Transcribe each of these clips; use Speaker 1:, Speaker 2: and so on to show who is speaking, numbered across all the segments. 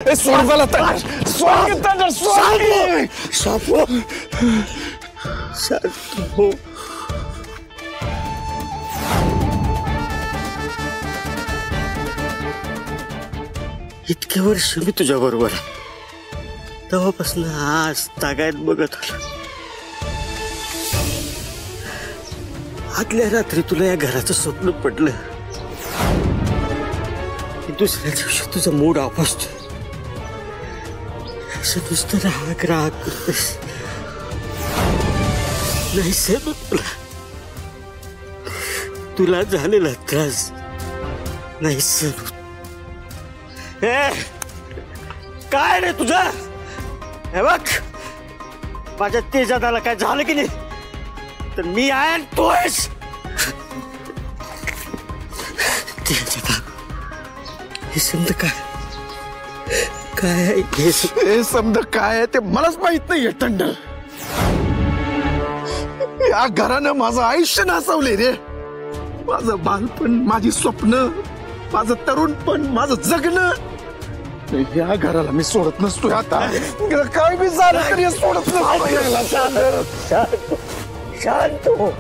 Speaker 1: सोड मला
Speaker 2: इतके वर्ष मी तुझ्या बरोबर आहे, तेव्हापासून आज तागायत बघत होता. आदल्या रात्री तुला या घराचं स्वप्न पडलं की दुसऱ्या दिवशी तुझा मूड ऑफ असतो. असं नुसतं राग राग करतेस. नाही साहेब, तुला झालेला त्रास नाही सर. काय रे तुझा? हे बघ, माझ्या तेजादाला काय झालं की नाही तर मी आहे आणि तू आहेस. तेजादा, हे समज काय
Speaker 1: हे समज काय आहे ते मलाच माहित नाहीये. टंड, या घरानं माझं आयुष्य नासवले रे. माझं बालपण, माझी स्वप्न, माझं तरुणपण, माझं जगणं, या घराला मी सोडत नसतोय. आता काय बी झालं तरी सोडत नसतो.
Speaker 2: शांत हो.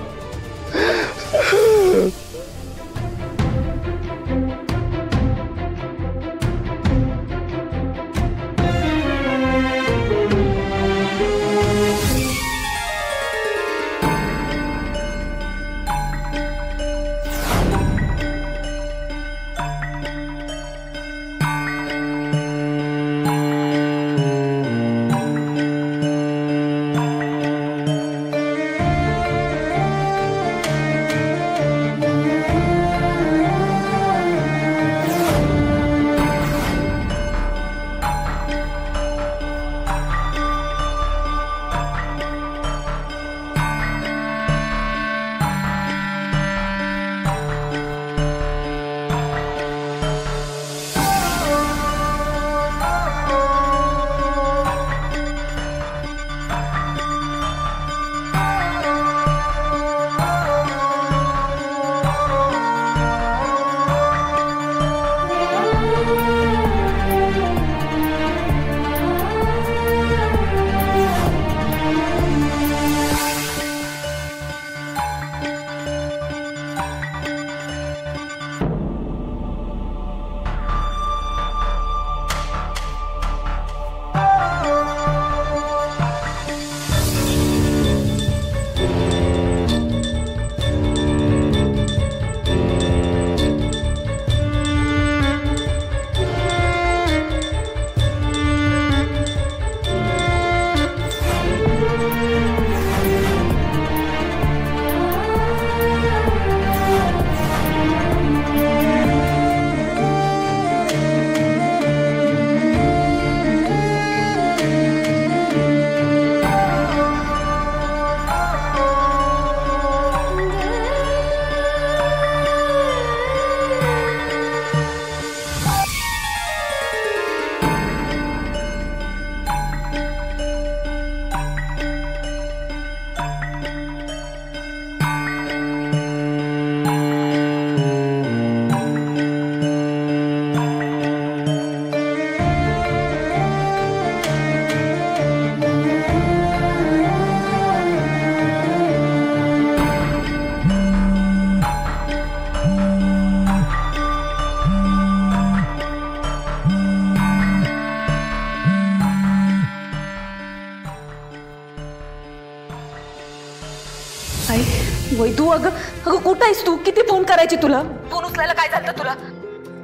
Speaker 3: वैदू, अगं अगं कुठं आहेस तू? किती फोन करायचे तुला? फोन उचलायला काय झालं तुला?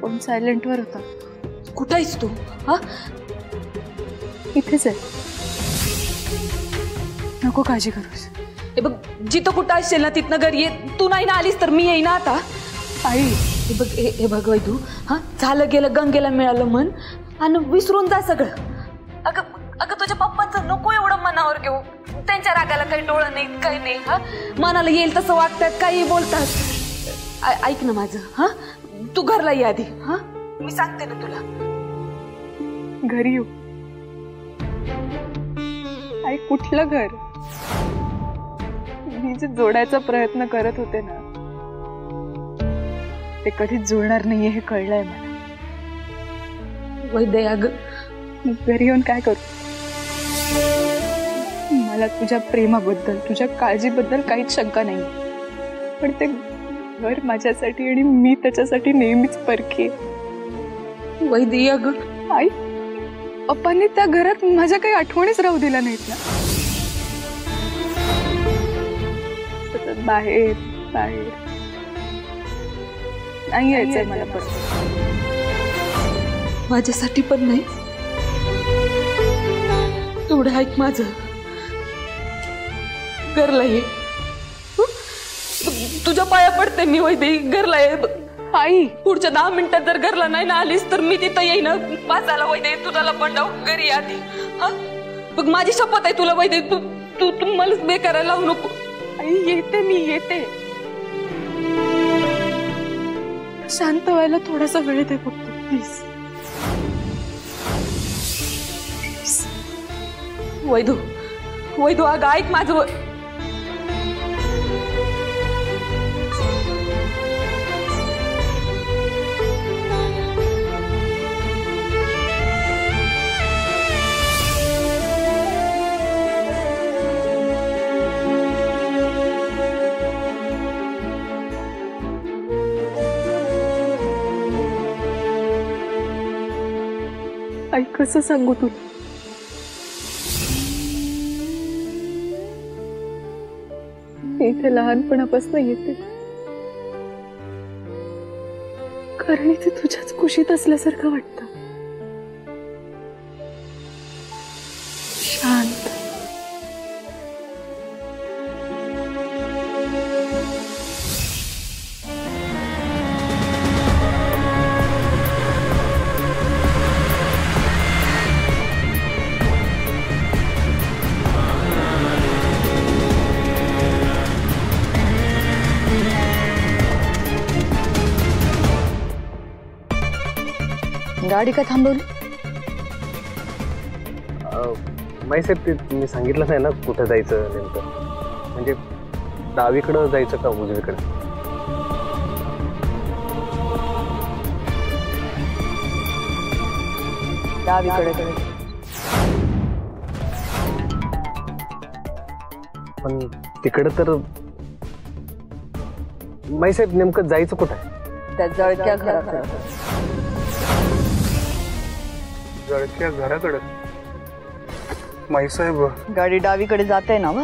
Speaker 4: फोन सायलेंट वर होता.
Speaker 3: कुठं आहेस तू? हा,
Speaker 4: इथेच आहे. नको काळजी करूस.
Speaker 3: हे बघ, जिथं कुठं असेल ना तिथनं घरी ये. तू नाही ना आलीस तर मी येईन आता.
Speaker 4: आई,
Speaker 3: हे बघ वैदू, हा झालं गेलं, गंगेला मिळालं मन आणि विसरून जा सगळं. अगं अगं तुझ्या पप्पांचं नको एवढं मनावर घेऊ. त्यांच्या रागाला काही डोळं नाही, काही नाही. हा, मनाला येईल तसं वागतात, काही बोलतात. ऐक ना माझं, हा तू घरला ये आधी. हा, मी सांगते ना तुला.
Speaker 4: घरी येऊ? आई, कुठलं घर? मी जे जोडायचा प्रयत्न करत होते ना ते कधीच जुळणार नाहीये हे कळलंय मला.
Speaker 3: वैदया,
Speaker 4: घरी येऊन काय करू? मला तुझ्या प्रेमाबद्दल, तुझ्या काळजीबद्दल काहीच शंका नाही, पण ते घर माझ्यासाठी आणि मी त्याच्यासाठी नेहमीच परखी आहे.
Speaker 3: वैदी अगं,
Speaker 4: आई, पप्पांनी त्या घरात माझ्या काही आठवणीच राहू दिल्या नाहीत ना. सतत बाहेर बाहेर नाही यायचंय मला परत.
Speaker 3: माझ्यासाठी पण नाही. तेवढं ऐक माझं, घरला ये. तुझ्या पाया पडते मी वैदी, घरला ये.
Speaker 4: आई,
Speaker 3: पुढच्या 10 मिनिटात जर घरला नाही ना आलीस तर मी तिथं येईन. वाचायला वैदे, तुझ्याला पंडाव घरी आधी. हा बघ, माझी शपथ आहे तुला वैदे, तू तू तू मला बेकारायला लावू नको.
Speaker 4: आई येते, मी येते. शांत व्हायला थोडासा वेळ दे फक्त, प्लीज.
Speaker 3: वैदू, वैदू अगं ऐक माझं.
Speaker 4: आई कसं सांगू तुला? मी इथे लहानपणापासून येते कारण इथे तुझ्याच कुशीत असल्यासारखं वाटतं. शांत.
Speaker 3: गाडी का थांबवली?
Speaker 5: माईसाहेब, ते तुम्ही सांगितलं नाही ना कुठं जायचं नेमकं, म्हणजे डावीकडं जायचं का उजवीकडे?
Speaker 3: डावीकडे.
Speaker 5: पण तिकडं तर माईसाहेब नेमकं जायचं कुठं आहे?
Speaker 3: त्या जळक्या घराकडे.
Speaker 1: जळक्या घराकडे? माईसाहेब,
Speaker 6: गाडी डावीकडे जाते ना वा?